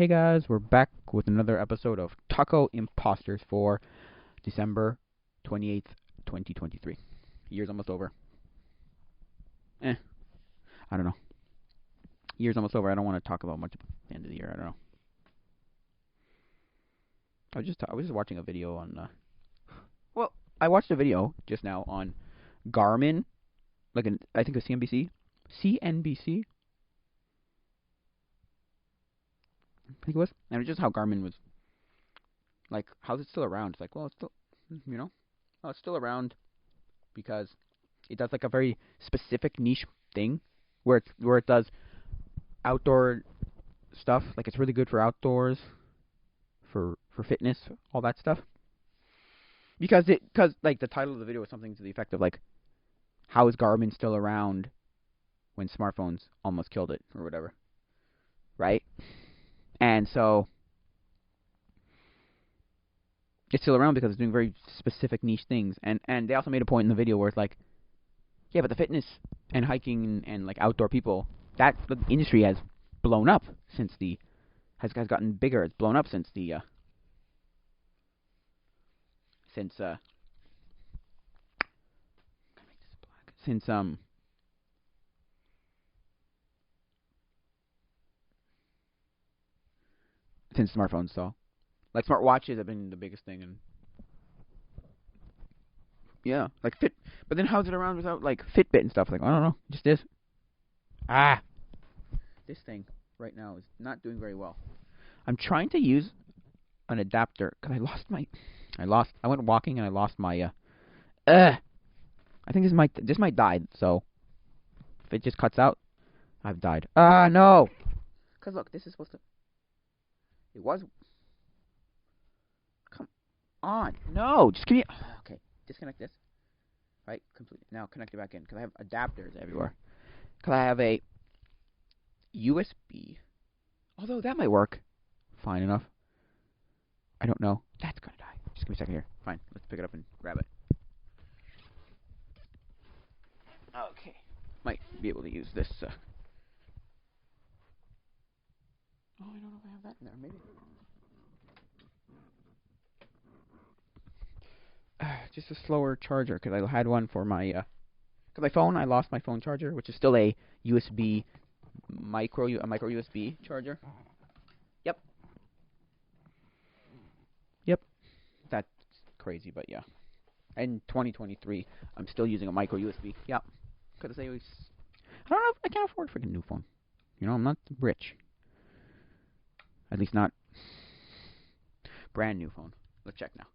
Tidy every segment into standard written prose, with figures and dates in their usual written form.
Hey guys, we're back with another episode of Taco Imposters for December 28th, 2023. Year's almost over. I don't know. Year's almost over. I don't want to talk about much at the end of the year. I don't know. I was just watching a video on. I watched a video just now on Garmin, I think it was CNBC. I think it was, and it was just how Garmin was like, how's it still around? It's like, well, it's still, it's still around because it does like a very specific niche thing where it does outdoor stuff. Like it's really good for outdoors, for fitness, all that stuff. Because like the title of the video was something to the effect of like, how is Garmin still around when smartphones almost killed it or whatever, right? And so it's still around because it's doing very specific niche things. And they also made a point in the video where it's like, yeah, but the fitness and hiking and like outdoor people, that the industry has blown up since has gotten bigger. It's blown up since since smartphones. So like smart watches have been the biggest thing, and yeah, like but then how's it around without like Fitbit and stuff? Like, I don't know, just this. This thing right now is not doing very well. I'm trying to use an adapter because I went walking and I lost my I think this might die. So if it just cuts out, I've died. No. Cause look, this is supposed to. It was. Come on, no, just give me. Okay, disconnect this. Right, completely. Now connect it back in because I have adapters everywhere. Because I have a USB. Although that might work fine enough. I don't know. That's gonna die. Just give me a second here. Fine. Let's pick it up and grab it. Okay. Might be able to use this. Oh, I don't know if I have that in there. Maybe. Just a slower charger because I had one for my my phone. I lost my phone charger, which is still a USB micro USB charger. Yep. That's crazy, but yeah. In 2023, I'm still using a micro USB. Yep. Because I always, I don't know. I can't afford a freaking new phone. I'm not rich. At least not brand new phone. Let's check now.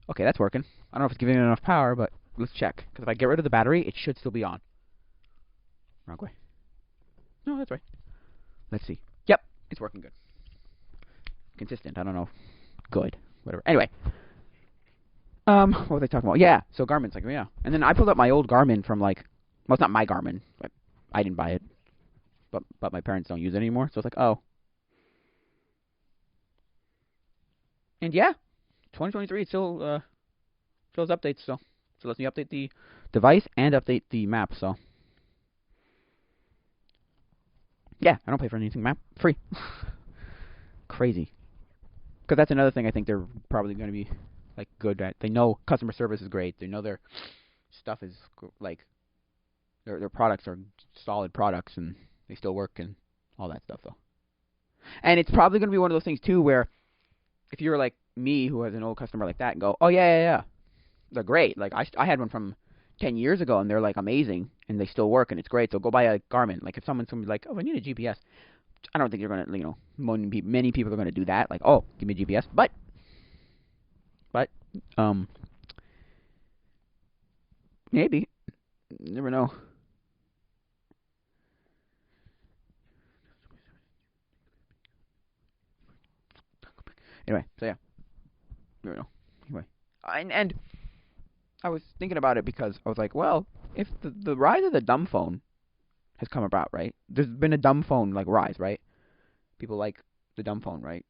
Okay, that's working. I don't know if it's giving it enough power, but let's check. Because if I get rid of the battery, it should still be on. Wrong way. No, that's right. Let's see. Yep, it's working good. Consistent. I don't know. Good. Whatever. Anyway. What was I talking about? Yeah, so Garmin's like, yeah. And then I pulled up my old Garmin from well, it's not my Garmin. But I didn't buy it. But my parents don't use it anymore. So it's like, oh. And yeah, 2023, it still shows updates. So it lets me update the device and update the map. So yeah, I don't pay for anything. Map free. Crazy. Because that's another thing I think they're probably going to be like good at. They know customer service is great. They know their stuff is like their products are solid products and they still work and all that stuff though. And it's probably going to be one of those things too where if you're like me who has an old customer like that and go, oh yeah, they're great. Like I had one from 10 years ago and they're like amazing and they still work and it's great. So go buy a Garmin. Like if someone's like, oh, I need a GPS. I don't think you're going to, many people are going to do that. Like, oh, give me a GPS. But, maybe. You never know. Anyway, so yeah. Never know. Anyway. And I was thinking about it because I was like, well, if the rise of the dumb phone has come about, right? There's been a dumb phone like rise, right? People like the dumb phone, right?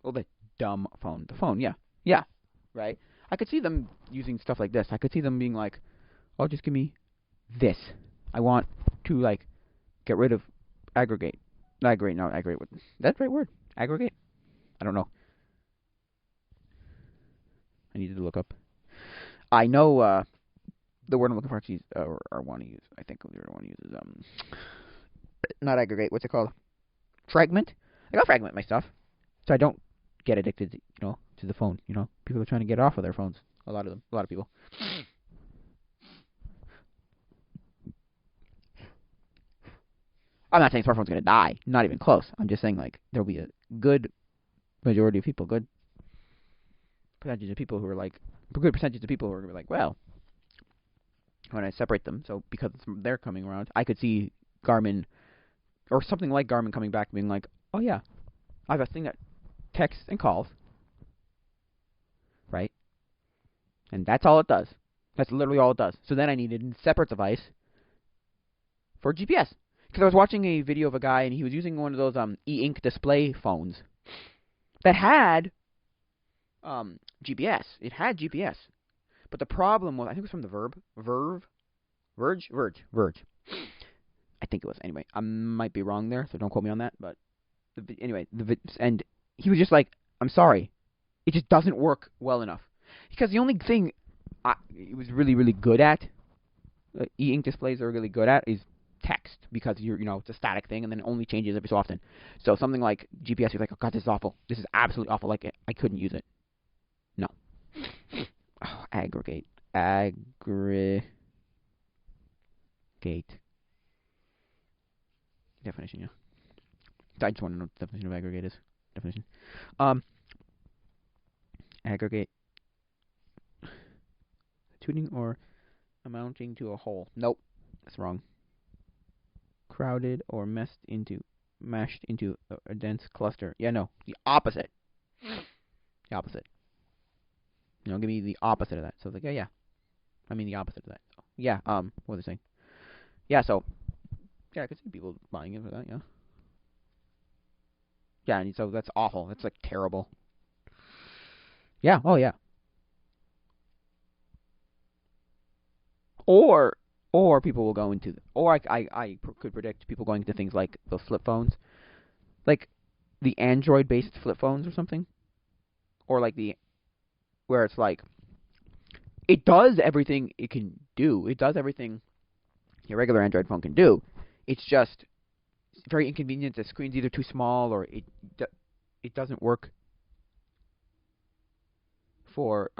Oh, the dumb phone. The phone, yeah. Yeah, right? I could see them using stuff like this. I could see them being like, oh, just give me this. I want to like get rid of aggregate. Not aggregate. That's the right word. Aggregate. I don't know. I need to look up. I know the word I'm looking for actually, or want to use. I think the word I want to use is not aggregate. What's it called? Fragment. I gotta fragment my stuff so I don't get addicted, to the phone. People are trying to get off of their phones. A lot of people. I'm not saying smartphones are gonna die. Not even close. I'm just saying like there'll be a good majority of people, good percentage of people who are like, good percentage of people who are gonna be like, well, when I separate them, so because they're coming around, I could see Garmin or something like Garmin coming back and being like, oh yeah, I have a thing that texts and calls, right? And that's all it does. That's literally all it does. So then I needed a separate device for GPS. Because I was watching a video of a guy, and he was using one of those e-ink display phones that had GPS. It had GPS. But the problem was, I think it was from the Verge. I think it was. Anyway, I might be wrong there, so don't quote me on that. But anyway, and he was just like, I'm sorry, it just doesn't work well enough. Because the only thing it was really, really good at, e-ink displays are really good at, is text. Because it's a static thing, and then it only changes every so often. So something like GPS, you're like, oh god, this is awful. This is absolutely awful. Like, I couldn't use it. No. Oh, aggregate. Definition, yeah. I just want to know what the definition of aggregate is. Definition. Aggregate. Tuning or amounting to a whole. Nope. That's wrong. Crowded or mashed into a dense cluster. Yeah, no. The opposite. The opposite. Give me the opposite of that. So it's like, yeah. I mean the opposite of that. So, yeah, what was I saying? Yeah, so I could see people buying it for that, yeah. Yeah, and so that's awful. That's like terrible. Yeah, oh yeah. Or people will go into, or I could predict people going into things like those flip phones, like the Android-based flip phones or something, or like where it's like, it does everything it can do. It does everything your regular Android phone can do. It's just very inconvenient. The screen's either too small or it doesn't work for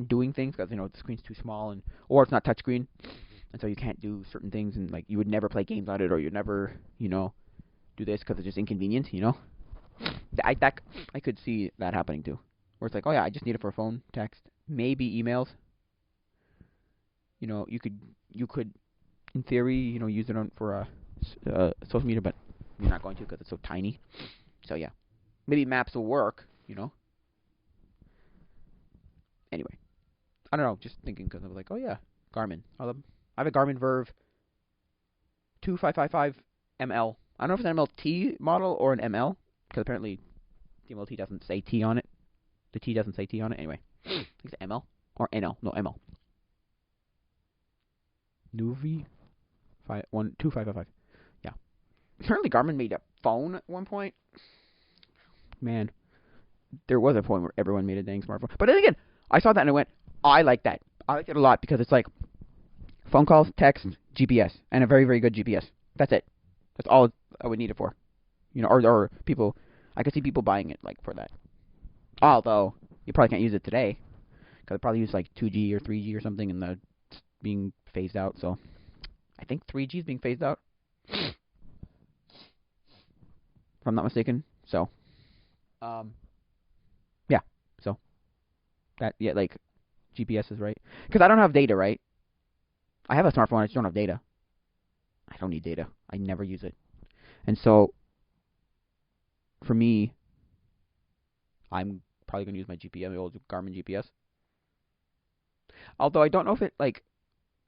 doing things because the screen's too small, or it's not touchscreen, and so you can't do certain things, and like you would never play games on it, or you'd never do this because it's just inconvenient. I could see that happening too, where it's like, oh yeah, I just need it for phone, text, maybe emails. You could in theory use it for social media, but you're not going to because it's so tiny. So yeah, maybe maps will work. Anyway, I don't know. Just thinking because I was like, oh yeah, Garmin. I have a Garmin Verve 2555 ML. I don't know if it's an MLT model or an ML because apparently the MLT doesn't say T on it. The T doesn't say T on it. Anyway, I think it's ML or NL. No, ML. Nuvi 2555. Yeah. Apparently Garmin made a phone at one point. Man, there was a point where everyone made a dang smartphone. But then again, I saw that and I went, I like that. I like it a lot because it's like phone calls, text, GPS, and a very, very good GPS. That's it. That's all I would need it for. Or people, I could see people buying it like for that. Although, you probably can't use it today because it probably use like 2G or 3G or something, and it's being phased out. So, I think 3G is being phased out, if I'm not mistaken. So, yeah. So, like GPS is right because I don't have data, right? I have a smartphone. I just don't have data. I don't need data. I never use it, and so for me, I'm probably gonna use my GPS, my old Garmin GPS. Although I don't know if it like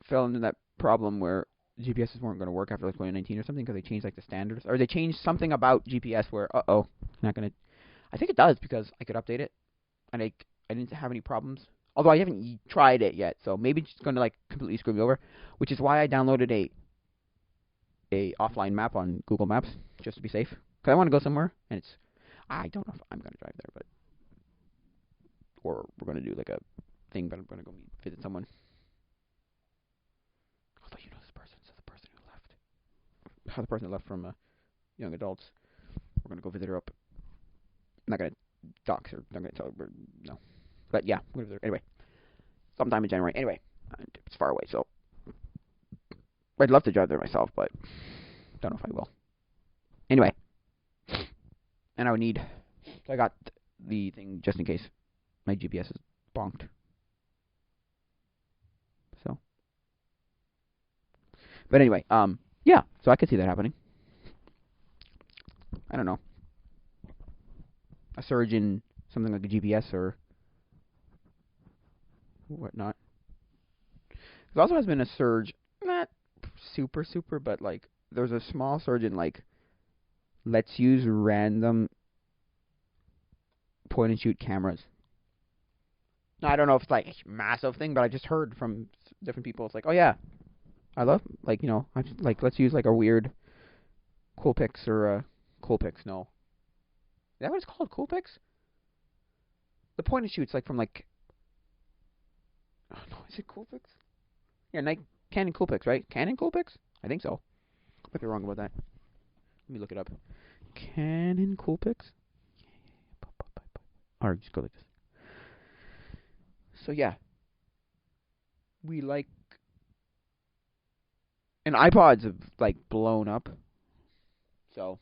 fell into that problem where GPSs weren't going to work after like 2019 or something because they changed like the standards, or they changed something about GPS where not gonna. I think it does because I could update it, and I didn't have any problems Although I haven't tried it yet, so maybe it's going to like completely screw me over. Which is why I downloaded a offline map on Google Maps just to be safe. Because I want to go somewhere, and I don't know if I'm going to drive there, but or we're going to do like a thing, but I'm going to go visit someone. Although you know this person, so the person who left, the person who left from young adults, we're going to go visit her up. I'm not going to dox her. I'm going to tell her. No. But yeah, we're going to visit her. Anyway, sometime in January. Anyway, it's far away, so I'd love to drive there myself, but don't know if I will. Anyway, and I would need. So I got the thing just in case my GPS is bonked. So, but anyway, yeah. So I could see that happening. I don't know. A surge in something like a GPS or whatnot. There also has been a surge, not super, but like there's a small surge in like let's use random point and shoot cameras. Now, I don't know if it's like a massive thing, but I just heard from different people. It's like, oh yeah, I love like I just, like let's use like a weird Coolpix or Coolpix. No, is that what it's called? Coolpix? The point and shoot's like from like. Oh no, is it Coolpix? Yeah, Canon Coolpix, right? Canon Coolpix? I think so. I might be wrong about that. Let me look it up. Canon Coolpix? Or just go like this. So yeah. We like... And iPods have like blown up. So...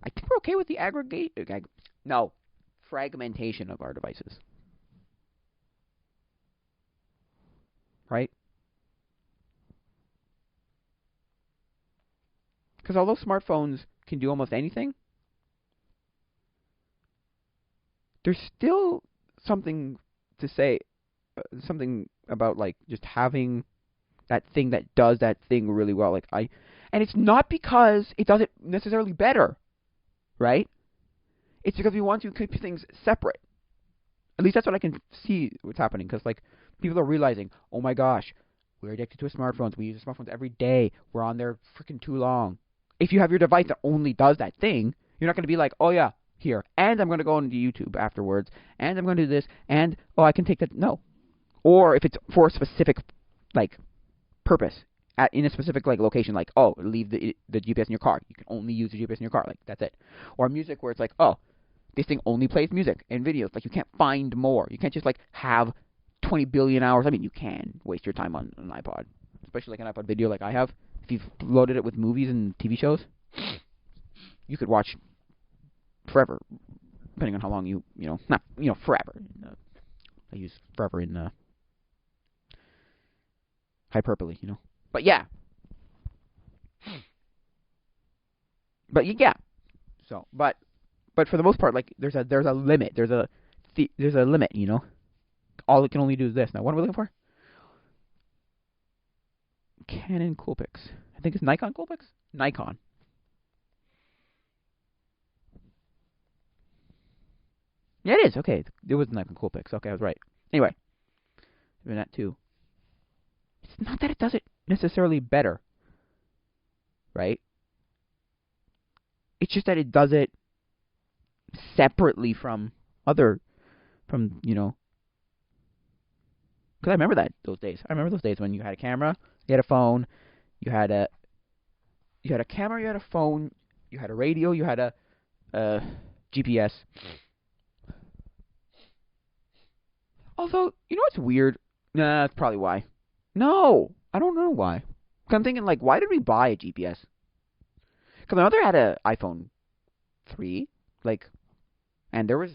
I think we're okay with the fragmentation of our devices. Right? Because although smartphones can do almost anything, there's still something to say, something about like just having that thing that does that thing really well. And it's not because it does it necessarily better, right? It's because we want to keep things separate. At least that's what I can see what's happening. Because like people are realizing, oh my gosh, we're addicted to smartphones. We use smartphones every day. We're on there freaking too long. If you have your device that only does that thing, you're not going to be like, oh yeah, here, and I'm going to go into YouTube afterwards, and I'm going to do this, and oh, I can take that. No. Or if it's for a specific like purpose in a specific like location, like oh, leave the GPS in your car. You can only use the GPS in your car. Like that's it. Or music where it's like oh, this thing only plays music and videos. Like you can't find more. You can't just like have 20 billion hours. I mean, you can waste your time on an iPod, especially like an iPod video like I have. If you've loaded it with movies and TV shows, you could watch forever, depending on how long not forever. I use forever in hyperbole, But yeah. But yeah. So, but for the most part, like there's a limit. There's a limit, All it can only do is this. Now, what am I looking for? Canon Coolpix. I think it's Nikon Coolpix? Nikon. Yeah, it is. Okay, it was Nikon Coolpix. Okay, I was right. Anyway, even that too. It's not that it does it necessarily better, right? It's just that it does it separately from because I remember those days. I remember those days when you had a camera, you had a phone, you had a camera, you had a phone, you had a radio, you had a GPS. Although, you know what's weird? Nah, that's probably why. No, I don't know why. I'm thinking, like, why did we buy a GPS? Because my mother had an iPhone 3, and there was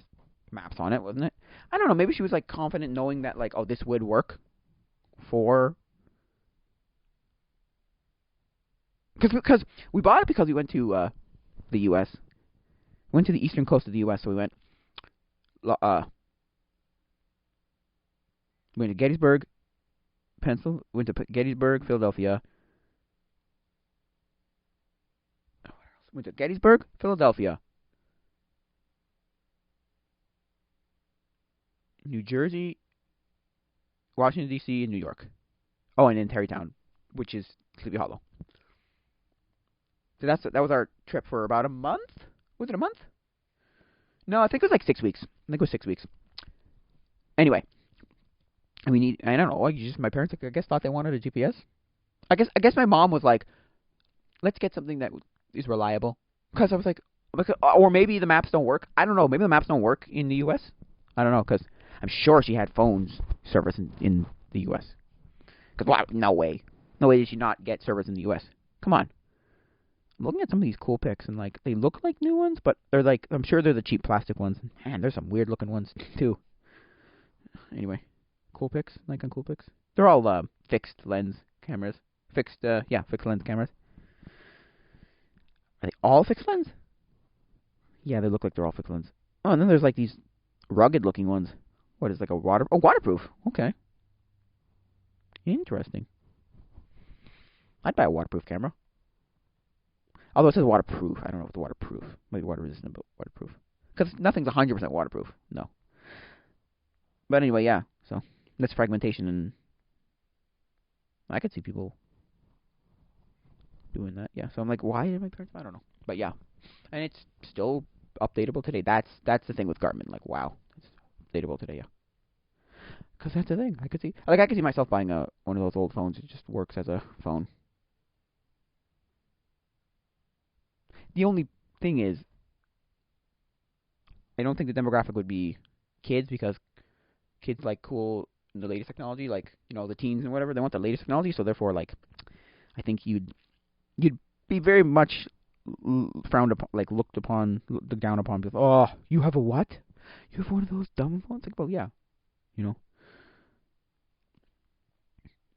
maps on it, wasn't it? I don't know, maybe she was, like, confident knowing that, like, oh, this would work for... Because we bought it because we went to the U.S. We went to the eastern coast of the U.S., so we went to Gettysburg, went to Gettysburg, Philadelphia. Went to Gettysburg, Philadelphia. New Jersey, Washington D.C., and New York. Oh, and then Tarrytown, which is Sleepy Hollow. So that was our trip for about a month. Was it a month? No, I think it was like 6 weeks. I think it was 6 weeks. Anyway, I don't know. My parents, I guess, thought they wanted a GPS. I guess my mom was like, let's get something that is reliable. Because I was like, or maybe the maps don't work. I don't know. Maybe the maps don't work in the U.S. I don't know, because I'm sure she had phones service in the U.S. Because, wow, no way. No way did she not get service in the U.S. Come on. I'm looking at some of these cool pics, and, like, they look like new ones, but they're, like, I'm sure they're the cheap plastic ones. Man, there's some weird-looking ones, too. Anyway, cool pics, Nikon cool pics. They're all fixed lens cameras. Fixed lens cameras. Are they all fixed lens? Yeah, they look like they're all fixed lens. Oh, and then there's, like, these rugged-looking ones. What is, like, waterproof. Okay. Interesting. I'd buy a waterproof camera. Although it says waterproof. I don't know if it's waterproof. Maybe water resistant, but waterproof. Because nothing's 100% waterproof. No. But anyway, yeah. So, that's fragmentation, and I could see people doing that. Yeah. So I'm like, why did my parents? I don't know. But yeah. And it's still updatable today. That's the thing with Garmin. Like, wow. It's updatable today, yeah. Because that's the thing. I could see myself buying one of those old phones. It just works as a phone. The only thing is, I don't think the demographic would be kids, because kids like the latest technology, like, the teens and whatever. They want the latest technology, so therefore, like, I think you'd be very much frowned upon, like looked down upon. Because, oh, you have a what? You have one of those dumb phones? Like, well, yeah,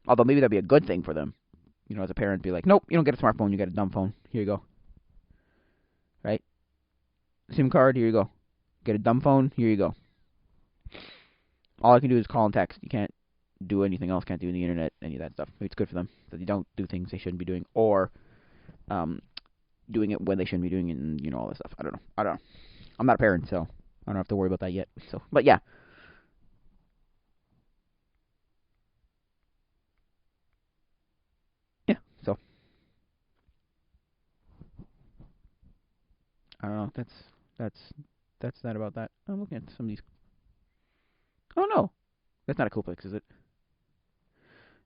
Although maybe that'd be a good thing for them, as a parent, be like, nope, you don't get a smartphone, you get a dumb phone. Here you go. Right? SIM card, here you go. Get a dumb phone, here you go. All I can do is call and text. You can't do anything else, can't do the internet, any of that stuff. Maybe it's good for them that they don't do things they shouldn't be doing, or doing it when they shouldn't be doing it, and all this stuff. I don't know. I'm not a parent, so I don't have to worry about that yet. So, but yeah. Yeah, so I don't know. That's that about that. I'm looking at some of these. Oh no, that's not a Coolpix, is it?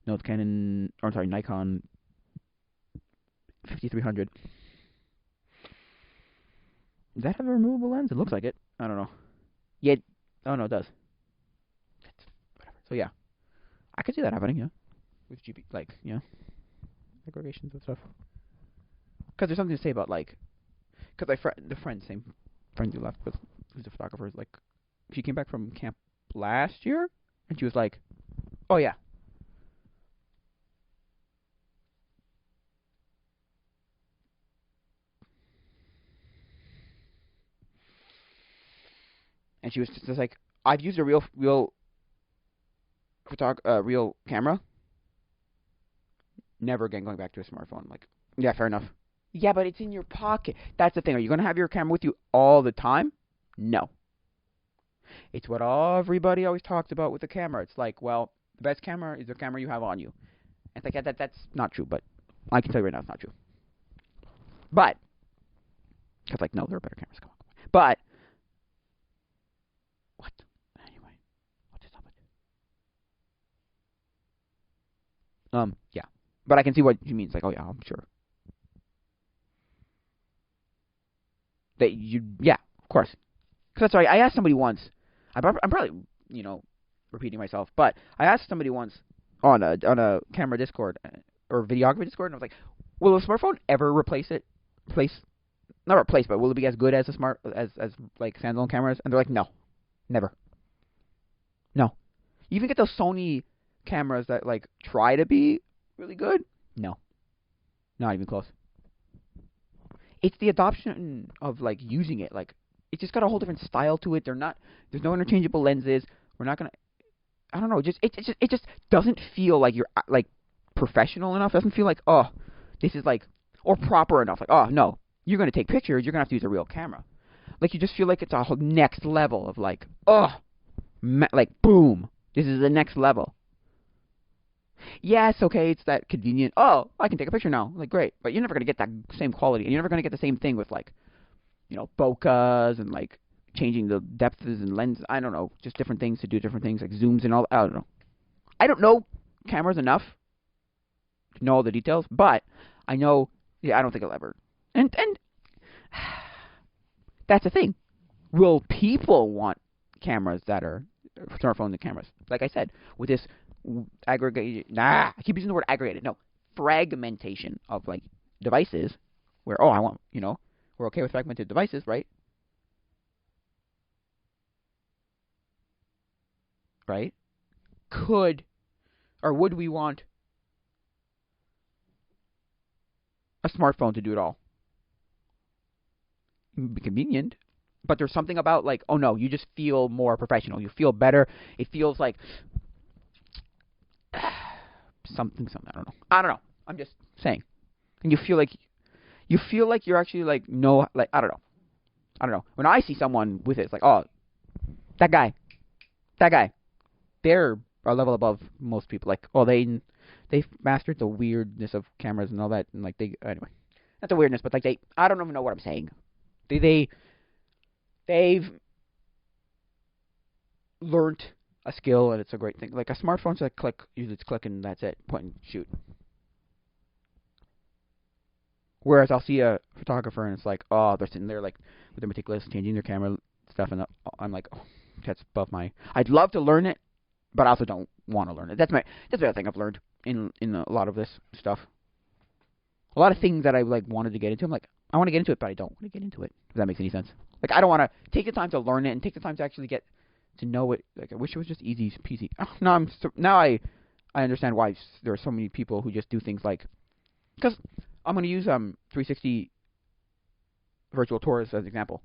No, it's Canon. Or I'm sorry, Nikon 5300. Does that have a removable lens? It looks like it. I don't know. Yeah. Oh no, it does. Whatever. So yeah, I could see that happening. Yeah, with GP, like, aggregations and stuff. Because there's something to say about, like, because same friend who left, who's a photographer, like, she came back from camp last year, and she was like, oh yeah, and she was just like, I've used a real real camera, never again going back to a smartphone. I'm like, yeah, fair enough. Yeah, but it's in your pocket. That's the thing. Are you going to have your camera with you all the time? No. It's what everybody always talks about with the camera. It's like, well, the best camera is the camera you have on you. It's like, that's not true, but I can tell you right now it's not true. But, because, like, no, there are better cameras. Come on. But, what? Anyway, what's this topic? Yeah. But I can see what she means. Like, oh yeah, I'm sure. Yeah, of course. Because that's right. I asked somebody once. I'm probably, repeating myself, but I asked somebody once on a camera Discord or videography Discord, and I was like, will a smartphone ever not replace, but will it be as good as as like standalone cameras? And they're like, no, never, no. You even get those Sony cameras that, like, try to be really good. No, not even close. It's the adoption of, like, using it. Like, it's just got a whole different style to it. There's no interchangeable lenses. We're not gonna. I don't know. It just doesn't feel like you're, like, professional enough. It doesn't feel like, oh, this is, like, or proper enough. Like, oh no, you're gonna take pictures. You're gonna have to use a real camera. Like, you just feel like it's a whole next level of, like, oh, Like, boom, this is the next level. Yes, okay, it's that convenient. Oh, I can take a picture now. Like, great, but you're never gonna get that same quality, and you're never gonna get the same thing with like, bokehs and like changing the depths and lenses. I don't know, just different things to do different things, like zooms and all. I don't know. I don't know cameras enough to know all the details, but I know. Yeah, I don't think it'll ever. And that's the thing. Will people want cameras that are smartphones and cameras? Like I said, with this aggregated. I keep using the word aggregated. No, fragmentation of like devices. Where I want we're okay with fragmented devices, right? Right? Could or would we want a smartphone to do it all? It would be convenient, but there's something about like, oh no, you just feel more professional. You feel better. It feels like something. I don't know. I'm just saying. And you feel like you're actually like I don't know. When I see someone with it, it's like, oh, that guy, they're a level above most people. Like, oh, they've mastered the weirdness of cameras and all that, and like anyway, not the weirdness, but like I don't even know what I'm saying. They've learned a skill, and it's a great thing. Like a smartphone's like click, it's click, and that's it, point and shoot. Whereas I'll see a photographer, and it's like, oh, they're sitting there like with their meticulous, changing their camera stuff, and I'm like, oh, that's above my. I'd love to learn it, but I also don't want to learn it. That's the other thing I've learned in a lot of this stuff. A lot of things that I like wanted to get into, I'm like, I want to get into it, but I don't want to get into it. If that makes any sense. Like, I don't want to take the time to learn it and take the time to actually get to know it. Like, I wish it was just easy peasy. Now I understand why there are so many people who just do things like, because I'm going to use 360 virtual tours as an example.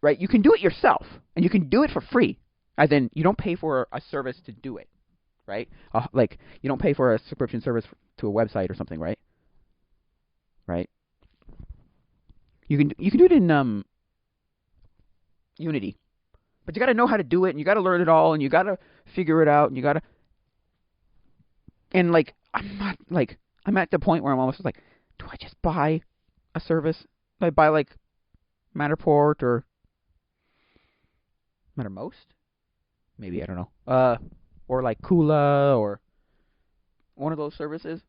Right, you can do it yourself, and you can do it for free. As in, you don't pay for a service to do it, right? Like, you don't pay for a subscription service to a website or something, right? Right? You can do it in Unity, but you got to know how to do it, and you got to learn it all, and you got to figure it out, and you got to. And like, I'm at the point where I'm almost like, do I just buy a service? Do I buy like Matterport or Mattermost? Maybe, I don't know. Or like Kula or one of those services.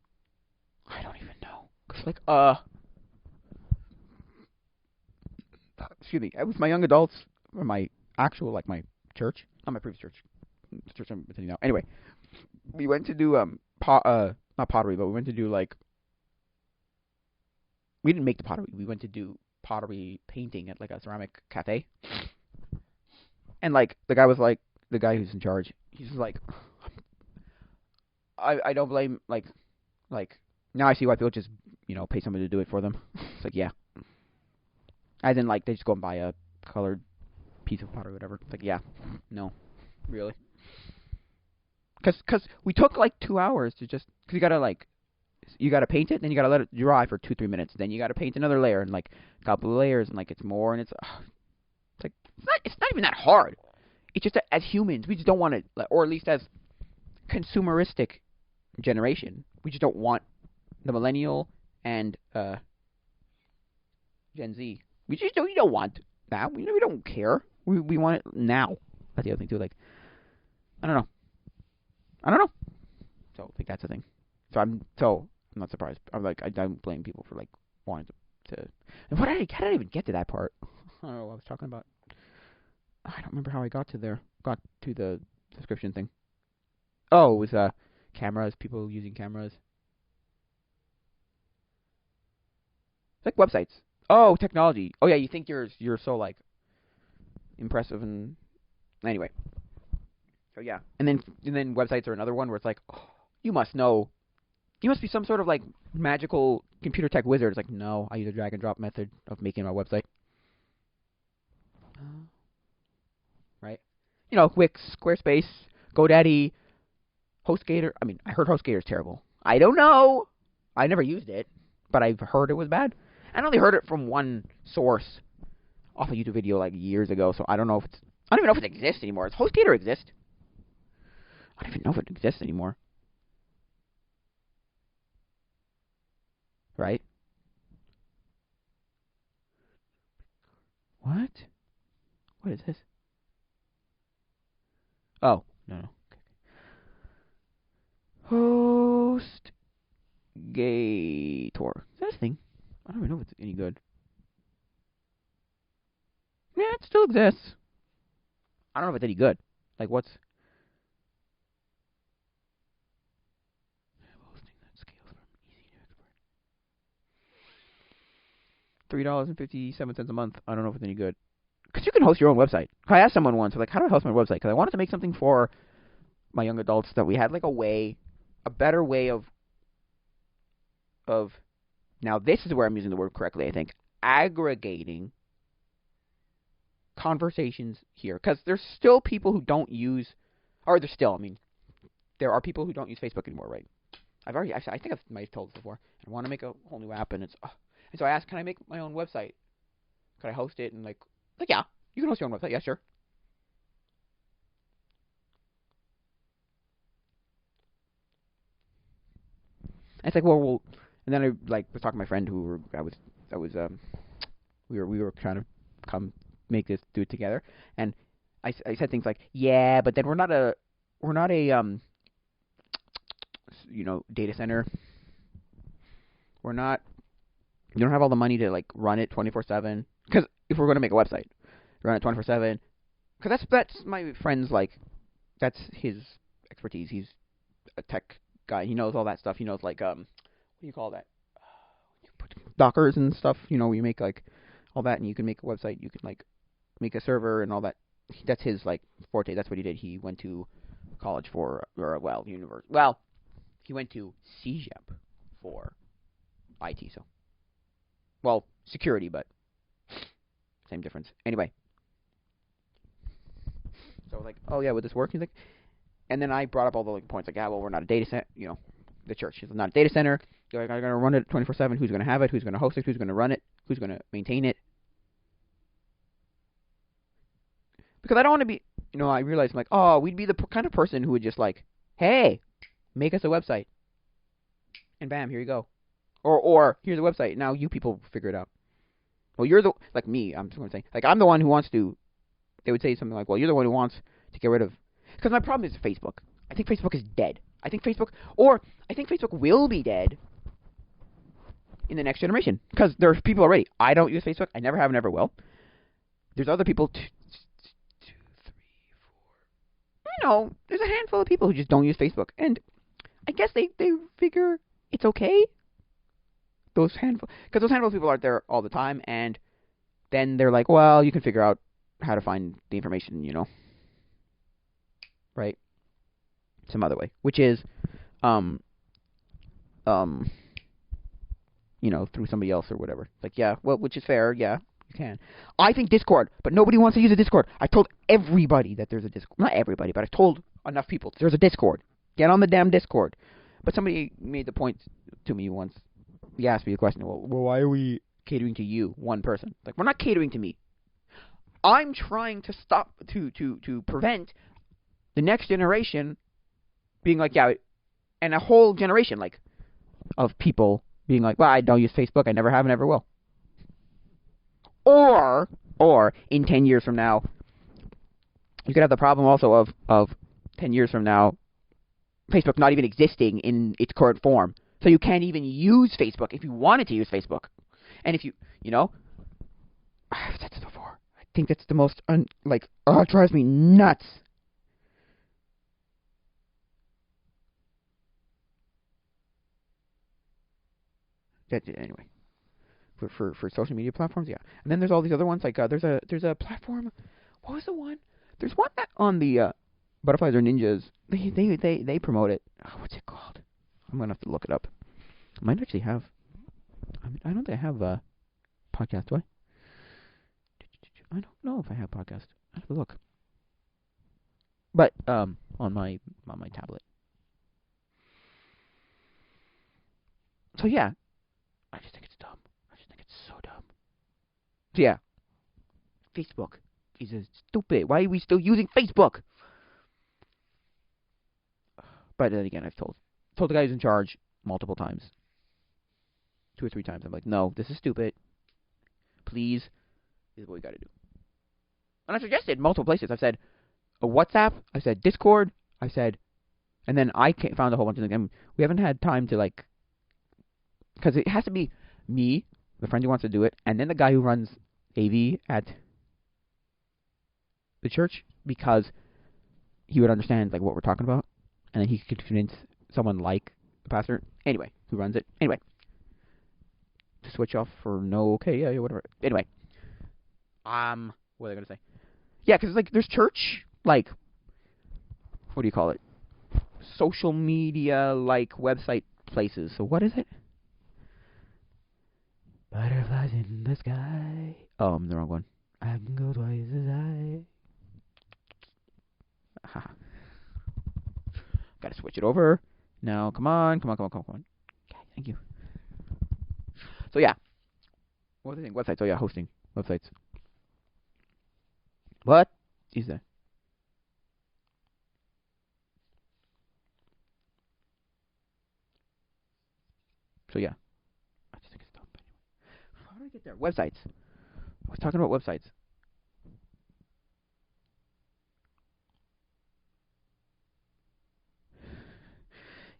I don't even know. Cause like, excuse me. With my young adults, or my actual like my church, not my previous church, the church I'm attending now. Anyway, we went to do not pottery, but we went to do like. We didn't make the pottery. We went to do pottery painting at like a ceramic cafe. And like the guy was like the guy who's in charge. He's like, I don't blame like now I see why people just pay somebody to do it for them. It's like, yeah. As in like they just go and buy a colored piece of pottery or whatever. It's like, yeah, no, really. Cause we took like 2 hours to just cause you gotta paint it, then you gotta let it dry for 2-3 minutes, then you gotta paint another layer and like a couple of layers and like it's more and it's like it's not even that hard. It's just that as humans we just don't want to, or at least as consumeristic generation, we just don't want the millennial and Gen Z. We don't want that. We don't care. We want it now. That's the other thing too. Like I don't know. So like that's the thing. So I'm not surprised. I'm like I don't blame people for like wanting to. And how did I even get to that part? I don't know what I was talking about. I don't remember how I got to there. Got to the subscription thing. Oh, it was cameras. People using cameras. It's like websites. Oh, technology. Oh yeah, you think you're so like impressive and anyway. So yeah, and then websites are another one where it's like, oh, you must know. You must be some sort of like magical computer tech wizard. It's like, no, I use a drag and drop method of making my website. Right? Wix, Squarespace, GoDaddy, HostGator. I mean, I heard HostGator is terrible. I don't know. I never used it, but I've heard it was bad. I only heard it from one source off a YouTube video like years ago, so I don't know if it's I don't even know if it exists anymore. Does HostGator exist? I don't even know if it exists anymore. Right? What? What is this? Oh, no. HostGator. Is that a thing? I don't even know if it's any good. Yeah, it still exists. I don't know if it's any good. Like, what's... Hosting that scales from easy to expert. $3.57 a month. I don't know if it's any good. Because you can host your own website. I asked someone once, like, how do I host my website? Because I wanted to make something for my young adults that we had, like, a better way of... Now, this is where I'm using the word correctly, I think. Aggregating conversations here. Because there's still people who don't use... Or there's still, I mean, there are people who don't use Facebook anymore, right? I think I might have told this before. I want to make a whole new app, and and so I asked, can I make my own website? Could I host it? And like, yeah, you can host your own website. Yeah, sure. And it's like, well, and then I was talking to my friend we were trying to come do it together, and I said things like, yeah, but then we're not a data center. We're not. You don't have all the money to like run it 24/7. Because if we're going to make a website, run it 24/7. Because that's my friend's that's his expertise. He's a tech guy. He knows all that stuff. He knows what do you call that? Dockers and stuff. You make all that, and you can make a website. You can make a server and all that. That's his forte. That's what he did. He went to college he went to CGEP for IT. So, security, but same difference. Anyway, so oh yeah, would this work? He's like, and then I brought up all the points yeah, well, we're not a data center. The church is not a data center. You're going to run it 24/7. Who's going to have it? Who's going to host it? Who's going to run it? Who's going to maintain it? Because I don't want to be, I realized we'd be the kind of person who would just hey, make us a website, and bam, here you go, or here's a website. Now you people figure it out. Well, you're me. I'm just going to say I'm the one who wants to. They would say something like, well, you're the one who wants to get rid of. Because my problem is Facebook. I think Facebook is dead. I think Facebook will be dead in the next generation. Because there's people already. I don't use Facebook. I never have, never will. There's other people. Two, three, four. There's a handful of people who just don't use Facebook. And I guess they figure it's okay. Because those handful of people aren't there all the time. And then they're like, well, you can figure out how to find the information, right? Some other way, which is, through somebody else or whatever. Yeah, well, which is fair, yeah, you can. I think Discord, but nobody wants to use a Discord. I told everybody that there's a Discord. Not everybody, but I told enough people there's a Discord. Get on the damn Discord. But somebody made the point to me once. He asked me the question, well, why are we catering to you, one person? We're not catering to me. I'm trying to stop, to prevent the next generation being yeah, and a whole generation, of people being well, I don't use Facebook, I never have and never will. Or in 10 years from now, you could have the problem also of 10 years from now, Facebook not even existing in its current form. So you can't even use Facebook if you wanted to use Facebook. And if I've said this before. I think that's the most, it drives me nuts. Anyway, for social media platforms, yeah. And then there's all these other ones, there's a platform. What was the one? There's one that on the Butterflies or Ninjas. They promote it. Oh, what's it called? I'm gonna have to look it up. I might actually have. I don't think I have a podcast, do I? I don't know if I have podcast. I have to look. But on my tablet. So yeah, I just think it's dumb. I just think it's so dumb. So yeah, Facebook. He's just stupid. Why are we still using Facebook? But then again, I've told the guy who's in charge multiple times, 2 or 3 times. I'm like, no, this is stupid. Please, this is what we got to do. And I suggested multiple places. I've said WhatsApp. I said Discord. I said, and then I found a whole bunch of things. And we haven't had time to like, because it has to be me, the friend who wants to do it, and then the guy who runs AV at the church, because he would understand like what we're talking about, and then he could convince someone like the pastor, anyway, who runs it, anyway, to switch off for no, okay, yeah, whatever. Anyway, what was I gonna say? Yeah, because like there's church, like, what do you call it? Social media, like website places. So what is it? Butterflies in the sky. Oh, I'm the wrong one. I can go twice as high. Gotta switch it over. Now, come on. Okay, thank you. So yeah. What was I saying? Websites. Oh yeah, hosting. Websites. What is that? So yeah. I just think it's dumb. How did I get there? Websites. I was talking about websites.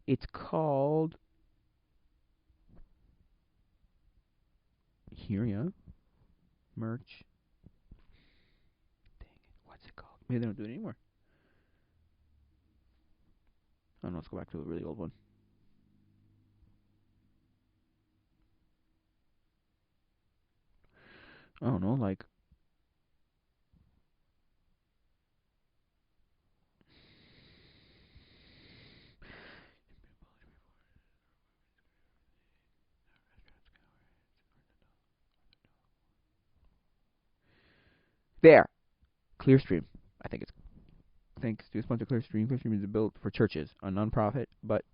It's called... Here, yeah. Merch. Dang it. What's it called? Maybe they don't do it anymore. I don't know. Let's go back to a really old one. I don't know, like... There. Clearstream. I think it's... Thanks to sponsor Clearstream. Clearstream is built for churches. A non-profit, but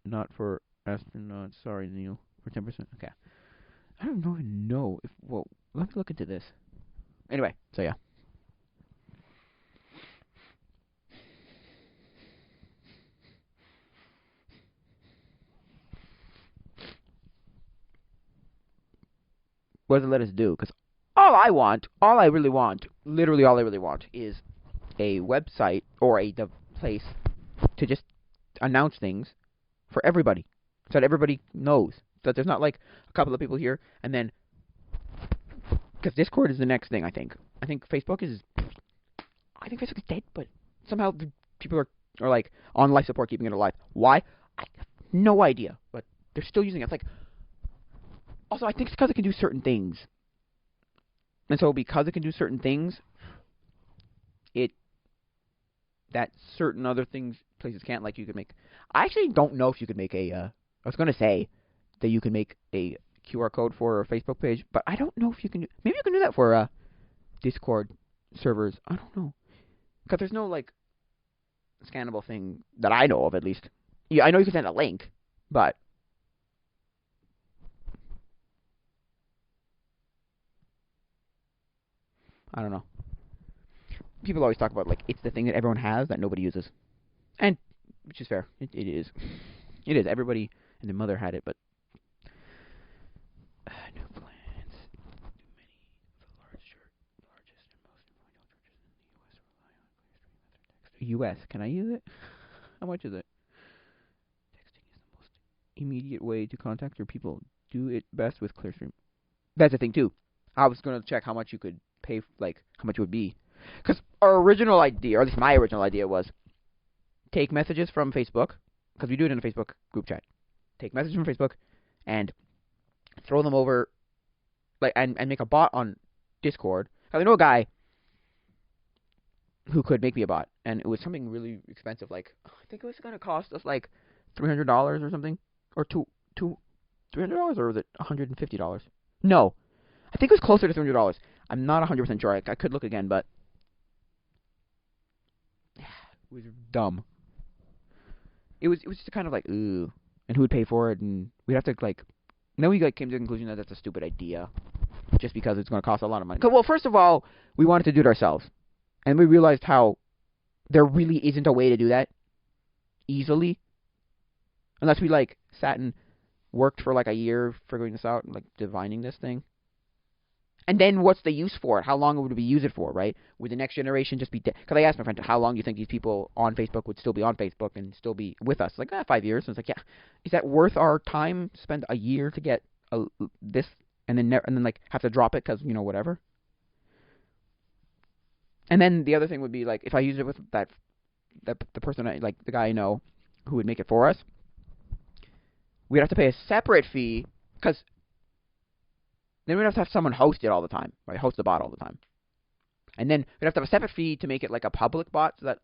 not for astronauts. Sorry, Neil. For 10%. Okay. I don't even know if... Well, let me look into this. Anyway, so yeah. What does it let us do? Because all I really want, literally all I really want, is a website or a place to just announce things for everybody, so that everybody knows. So that there's not like a couple of people here, and then... Because Discord is the next thing, I think. I think Facebook is dead, but somehow people are like on life support, keeping it alive. Why? I have no idea, but they're still using it. It's like... Also, I think it's because it can do certain things. And so because it can do certain things, that certain other things places can't, like you could make... I actually don't know if you could make a... I was going to say that you can make a QR code for a Facebook page, but I don't know if you can do... Maybe you can do that for Discord servers. I don't know. Because there's no, like, scannable thing that I know of, at least. Yeah, I know you can send a link, but... I don't know. People always talk about, like, it's the thing that everyone has that nobody uses. And, which is fair. It is. It is. Everybody and their mother had it, but... new plans. Too many. The largest and most influential churches in the U.S. rely on Clearstream as their text. U.S. Can I use it? How much is it? Texting is the most immediate way to contact your people. Do it best with Clearstream. That's the thing, too. I was going to check how much you could pay, like, how much it would be. Because our original idea, or at least my original idea, was take messages from Facebook, because we do it in a Facebook group chat. Take messages from Facebook and throw them over, like, and make a bot on Discord. I know a guy who could make me a bot, and it was something really expensive. Like, I think it was going to cost us like $300 or something, or $300, or was it $150? No, I think it was closer to $300. I'm not 100% sure. I could look again, but it was dumb. It was just kind of like, and who would pay for it, and we'd have to, like... And then we, like, came to the conclusion that that's a stupid idea. just because it's going to cost a lot of money. Well, first of all, we wanted to do it ourselves, and we realized how there really isn't a way to do that easily, unless we like sat and worked for like a year figuring this out, like divining this thing. And then what's the use for it? How long would we use it for, right? Would the next generation just be dead? Because I asked my friend, how long do you think these people on Facebook would still be on Facebook and still be with us? Like, 5 years. And it's like, yeah, is that worth our time? Spend a year to get this and then like have to drop it because, whatever? And then the other thing would be, like, if I use it with the person, like the guy I know who would make it for us, we'd have to pay a separate fee because then we'd have to have someone host it all the time, right? Host the bot all the time. And then we'd have to have a separate fee to make it like a public bot so that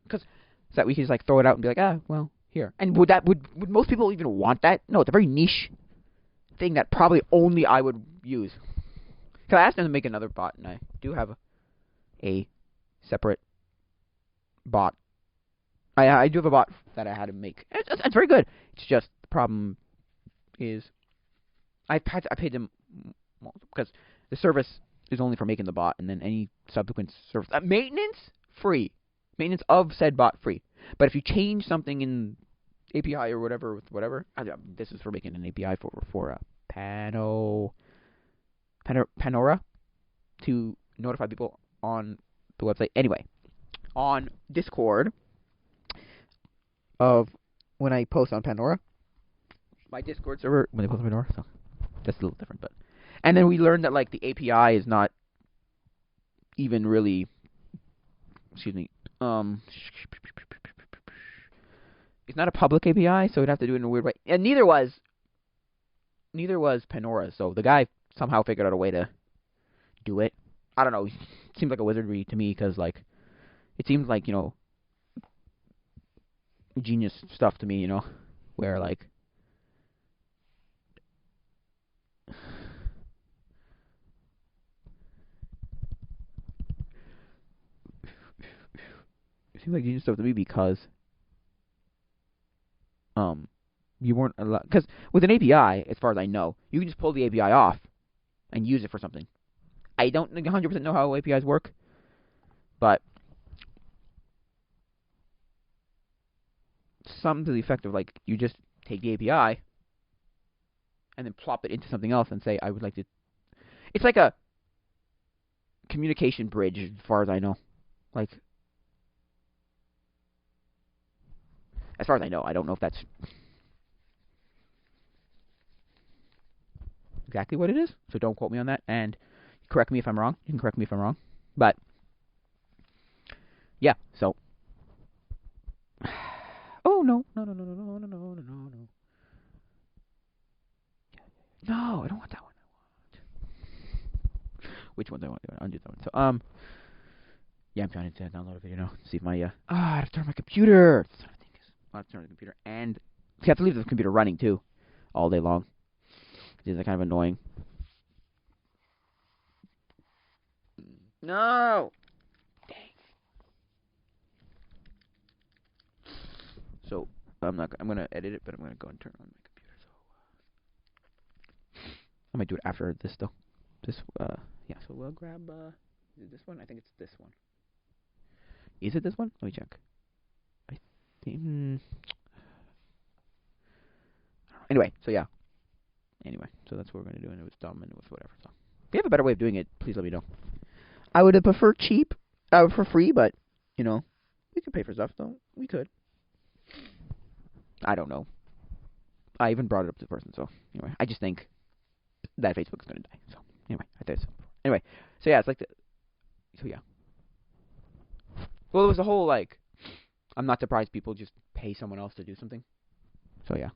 we can just like throw it out and be like, well, here. And would most people even want that? No, it's a very niche thing that probably only I would use. Because I asked them to make another bot, and I do have a separate bot. I do have a bot that I had to make. It's very good. It's just the problem is I paid them because the service is only for making the bot, and then any subsequent service maintenance free, maintenance of said bot free. But if you change something in API or whatever, this is for making an API for Panora to notify people on the website. Anyway, on Discord of when I post on Pandora, my Discord server when I post on Pandora, so that's a little different, but. And then we learned that, like, the API is not even really, it's not a public API, so we'd have to do it in a weird way. And neither was Panora, so the guy somehow figured out a way to do it. I don't know, it seems like a wizardry to me, because, like, it seems like, genius stuff to me, where, like, seems like genius stuff to me because you weren't allowed, because with an API, as far as I know, you can just pull the API off and use it for something. I don't 100% know how APIs work, but something to the effect of, like, you just take the API and then plop it into something else and say, I would like to. It's like a communication bridge, as far as I know. Like, as far as I know, I don't know if that's exactly what it is, so don't quote me on that, and correct me if I'm wrong. You can correct me if I'm wrong. But, yeah, so. Oh, no. No, I don't want that one. Which one do I want? Undo that one. So, yeah, I'm trying to download a video now. See if my, I have to turn my computer. That's what I think is. I have to turn the computer, and you have to leave the computer running, too, all day long. It's kind of annoying. No! Dang. So, I'm going to edit it, but I'm going to go and turn on my computer. So, I might do it after this, though. Yeah, so we'll grab, is it this one? I think it's this one. Is it this one? Let me check. I think, anyway, so yeah. Anyway, so that's what we're going to do, and it was dumb, and it was whatever. So, if you have a better way of doing it, please let me know. I would have preferred cheap, for free, but, we could pay for stuff, though. We could. I don't know. I even brought it up to the person, so, anyway, I just think that Facebook's going to die, so, anyway, I think so. Anyway, so yeah, it's like so yeah. Well, it was a whole, like, I'm not surprised people just pay someone else to do something. So yeah.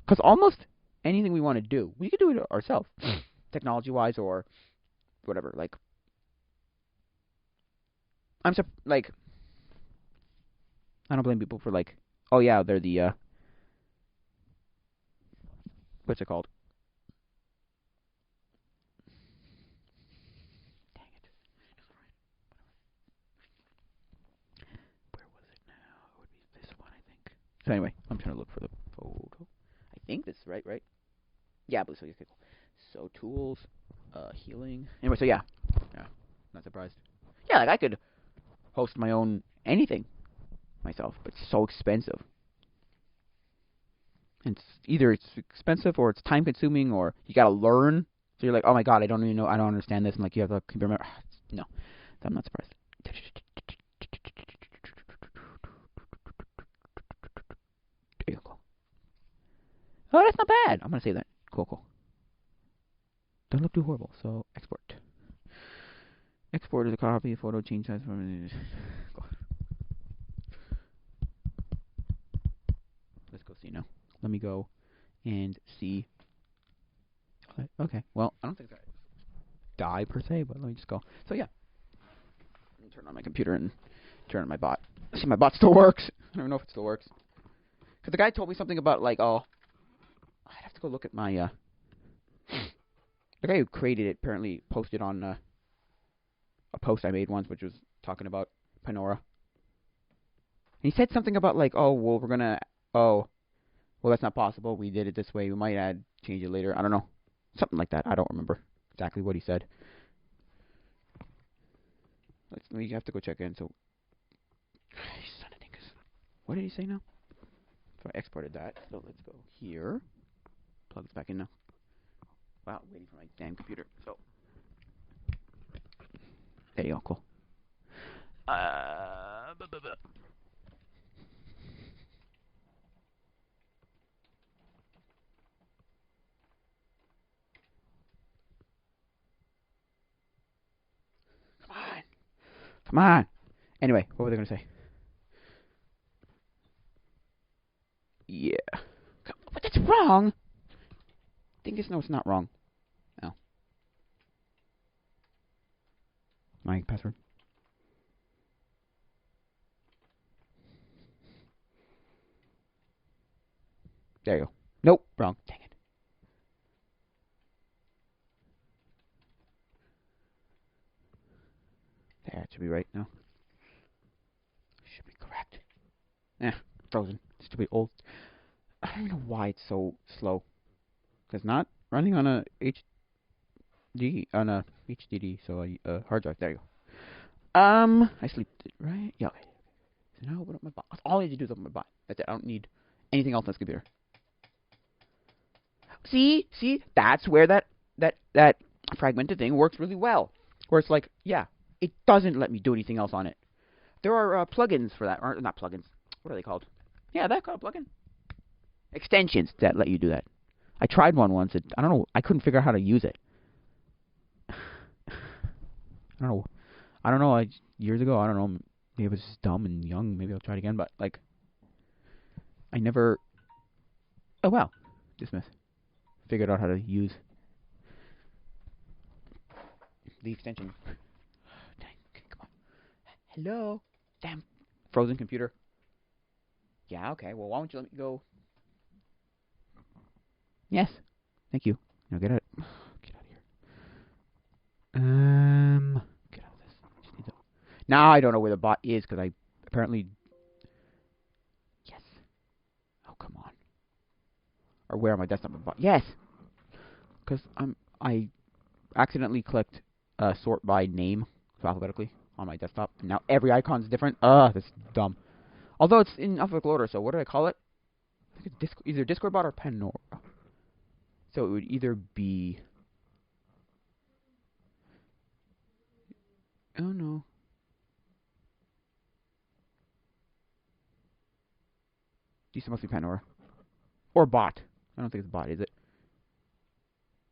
Because almost anything we want to do, we could do it ourselves, technology-wise or whatever. Like, I don't blame people for, like, oh yeah, they're the what's it called? Dang it. Where was it now? It would be this one, I think. So anyway, I'm trying to look for the photo. I think this is right? Yeah, I believe so. Okay, cool. So tools, healing. Anyway, so yeah, not surprised. Yeah, like I could host my own anything myself, but it's so expensive. And it's expensive or it's time consuming or you gotta learn. So you're like, oh my god, I don't even know, I don't understand this, and like you have to remember. No, I'm not surprised. There you go. Oh, that's not bad. I'm gonna say that. Cool. Doesn't look too horrible. So export. Export is a copy, photo change size. Let's go see now. Let me go and see. Okay. Well, I don't think that die per se, but let me just go. So yeah, turn on my computer and turn on my bot. See, my bot still works. I don't know if it still works. Cause the guy told me something about like, oh, I'd have to go look at my. The guy who created it apparently posted on a post I made once, which was talking about Panora. And he said something about like, oh, well, well, that's not possible. We did it this way. We might change it later. I don't know. Something like that. I don't remember exactly what he said. We have to go check in. So, son of dingus. What did he say now? So I exported that. So let's go here. Plug this back in now. Wow, waiting for my damn computer. So, there you go. Cool. Come on. Anyway, what were they going to say? Yeah. But that's wrong. Dingus, no, it's not wrong. Oh. My password. There you go. Nope, wrong. Dang it. There, it should be right now. Should be correct. Frozen. Stupid old. I don't even know why it's so slow. Because not running on a HDD, so a hard drive. There you go. I sleeped it, right? Yeah, okay. So now open up my bot. All I need to do is open my bot. That's it. I don't need anything else on this computer. See, that's where that fragmented thing works really well. Where it's like, yeah, it doesn't let me do anything else on it. There are plugins for that, or not plugins. What are they called? Yeah, that's called a plugin. Extensions that let you do that. I tried one once. I don't know. I couldn't figure out how to use it. I don't know. Years ago, I don't know. Maybe I was just dumb and young. Maybe I'll try it again. But like, I never. Oh wow, dismiss. Figured out how to use the extension. Dang, come on. Hello, damn, frozen computer. Yeah, okay. Well, why don't you let me go? Yes, thank you. Now get out. Get out of here. Get out of this. Just need to... Now I don't know where the bot is because I apparently. Yes. Oh come on. Or where on my desktop? Bot? Yes. Because I accidentally clicked sort by name alphabetically on my desktop. And now every icon's different. That's dumb. Although it's in alphabetical order, so what do I call it? I think it's either Discord bot or Panora. So it would either be. Oh no. These must be Panora. Or bot. I don't think it's bot, is it?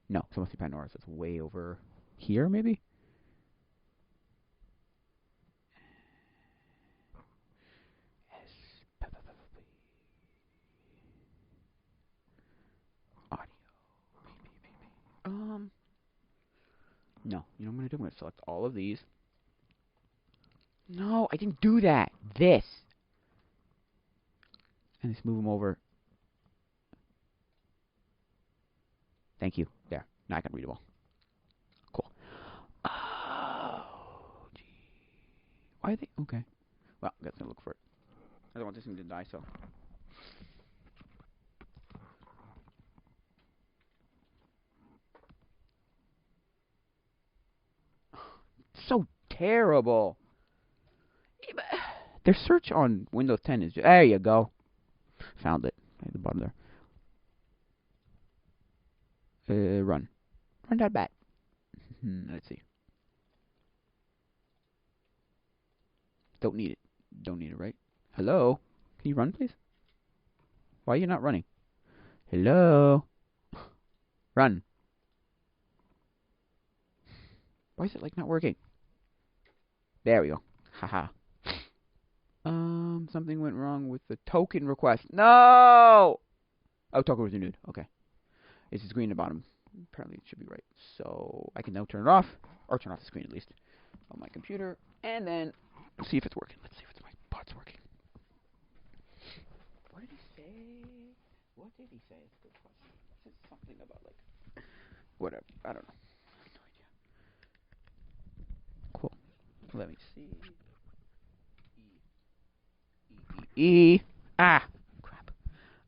No, so it must be Panora. So it's way over here, maybe? Audio. Maybe. No. You know what I'm going to do? I'm going to select all of these. No, I didn't do that. This. And just move them over. Thank you. There. Now I can read them all. Cool. Oh, gee. Why are they? Okay. Well, I guess I'm going to look for it. I don't want this thing to die, so. so terrible. Their search on Windows 10 is just, there you go. Found it at the bottom there. Run that bat. Let's see. Don't need it, right? Hello? Can you run, please? Why are you not running? Hello? Run. Why is it, like, not working? There we go. Haha. Something went wrong with the token request. No! Oh, token was renewed. Okay. It's green at the bottom. Apparently it should be right. So I can now turn it off. Or turn off the screen, at least. On my computer. And then see if it's working. Let's see if my bot's working. What did he say? What did he say? It's a good question. He said something about, like, whatever. I don't know. I have no idea. Cool. Let me see. Ah! Crap.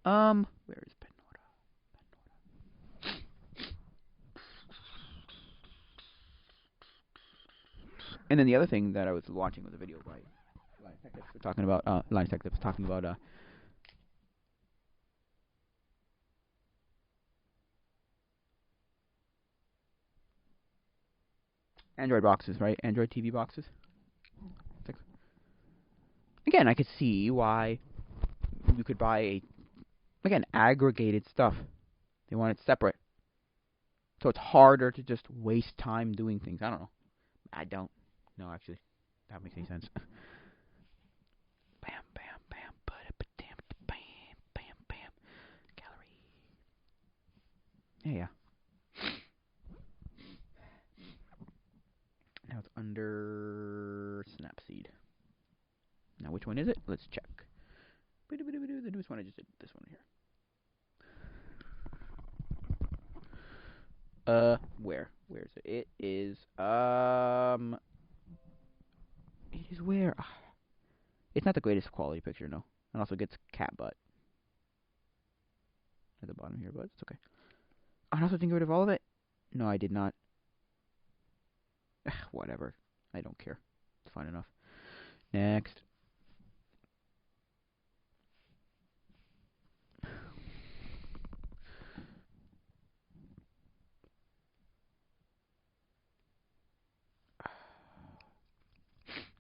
Where is Penora? And then the other thing that I was watching was a video by Line Detectives talking about Android boxes, right? Android TV boxes. Again, I could see why you could buy aggregated stuff. They want it separate. So it's harder to just waste time doing things. I don't know. I don't. No, actually. That makes any sense. Bam, bam, bam. Bam, bam, bam. Gallery. Yeah. Now it's under Snapseed. Now which one is it? Let's check. The newest one I just did. This one here. Where? Where is it? It is, It is where? It's not the greatest quality picture, no. And also gets cat butt at the bottom here, but it's okay. I also didn't get rid of all of it? No, I did not. Whatever. I don't care. It's fine enough. Next.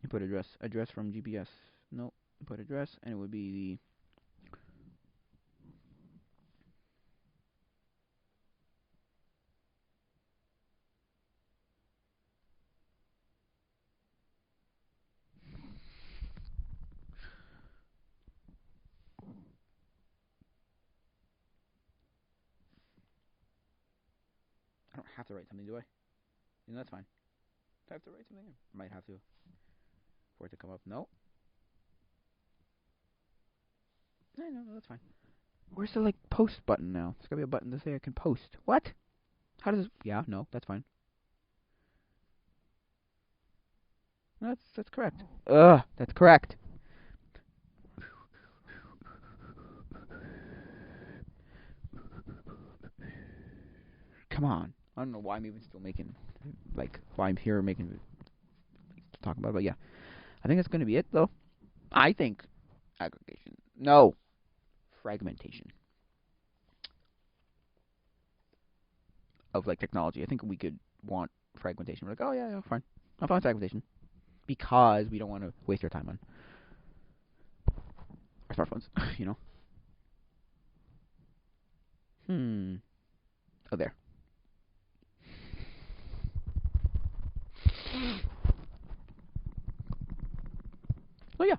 Input address. Address from GPS. Nope. Input address, and it would be the... I don't have to write something, do I? You know, that's fine. Do I have to write something? I might have to. For it to come up. No? No, that's fine. Where's the, like, post button now? There's gotta be a button to say I can post. What? How does... Yeah, no, that's fine. No, that's correct. Ugh, that's correct. Come on. I don't know why I'm even still making... Like, why I'm here making... Talking about it, but yeah. I think that's gonna be it, though. I think... Aggregation. No. Fragmentation. Of, like, technology. I think we could want fragmentation. We're like, oh, yeah, fine. I'm fine with fragmentation. Because we don't want to waste our time on our smartphones, you know? Oh, there. So, yeah.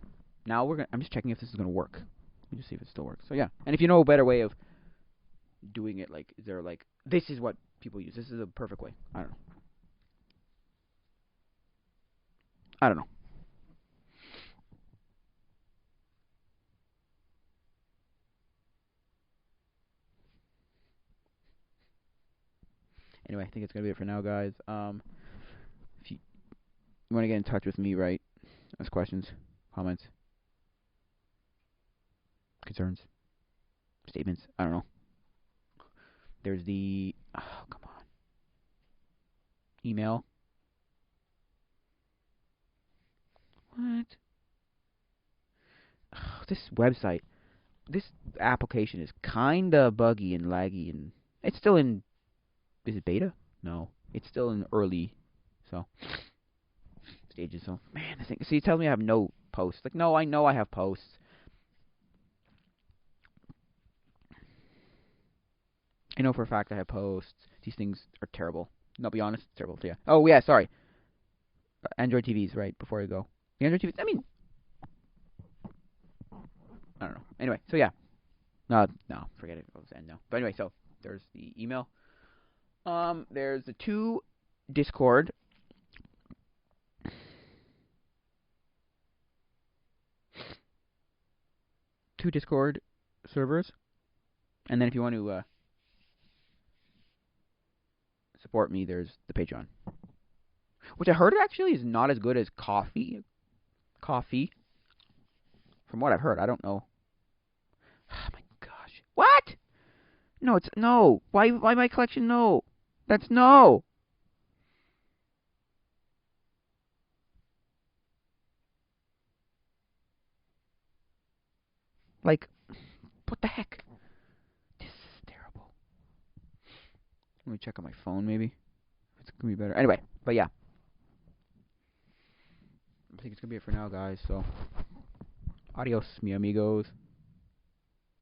Now I'm just checking if this is gonna work. Let me just see if it still works. So, yeah. And if you know a better way of doing it, like, is there, like, this is what people use. This is a perfect way. I don't know. Anyway, I think it's gonna be it for now, guys. If you want to get in touch with me, right? Ask questions, comments, concerns, statements. I don't know. There's the... Oh, come on. Email. What? This website, this application is kinda buggy and laggy, and it's still in. Is it beta? No, it's still in early, so stages. So man, the thing. See, it tells me I have no posts. Like, no, I know I have posts. I know for a fact I have posts. These things are terrible. I'll be honest, it's terrible. So yeah. Oh yeah, sorry. Android TVs, right? Before I go, the Android TVs. I mean, I don't know. Anyway, so yeah. No, forget it. I'll just end now. But anyway, so there's the email. There's the two Discord. Two Discord servers, and then if you want to support me, there's the Patreon, which I heard actually is not as good as Coffee. Coffee, from what I've heard, I don't know. Oh my gosh, what? No, it's no. Why my collection? No, that's no. Like, what the heck? This is terrible. Let me check on my phone, maybe. It's gonna be better. Anyway, but yeah. I think it's gonna be it for now, guys. So, adios, mi amigos.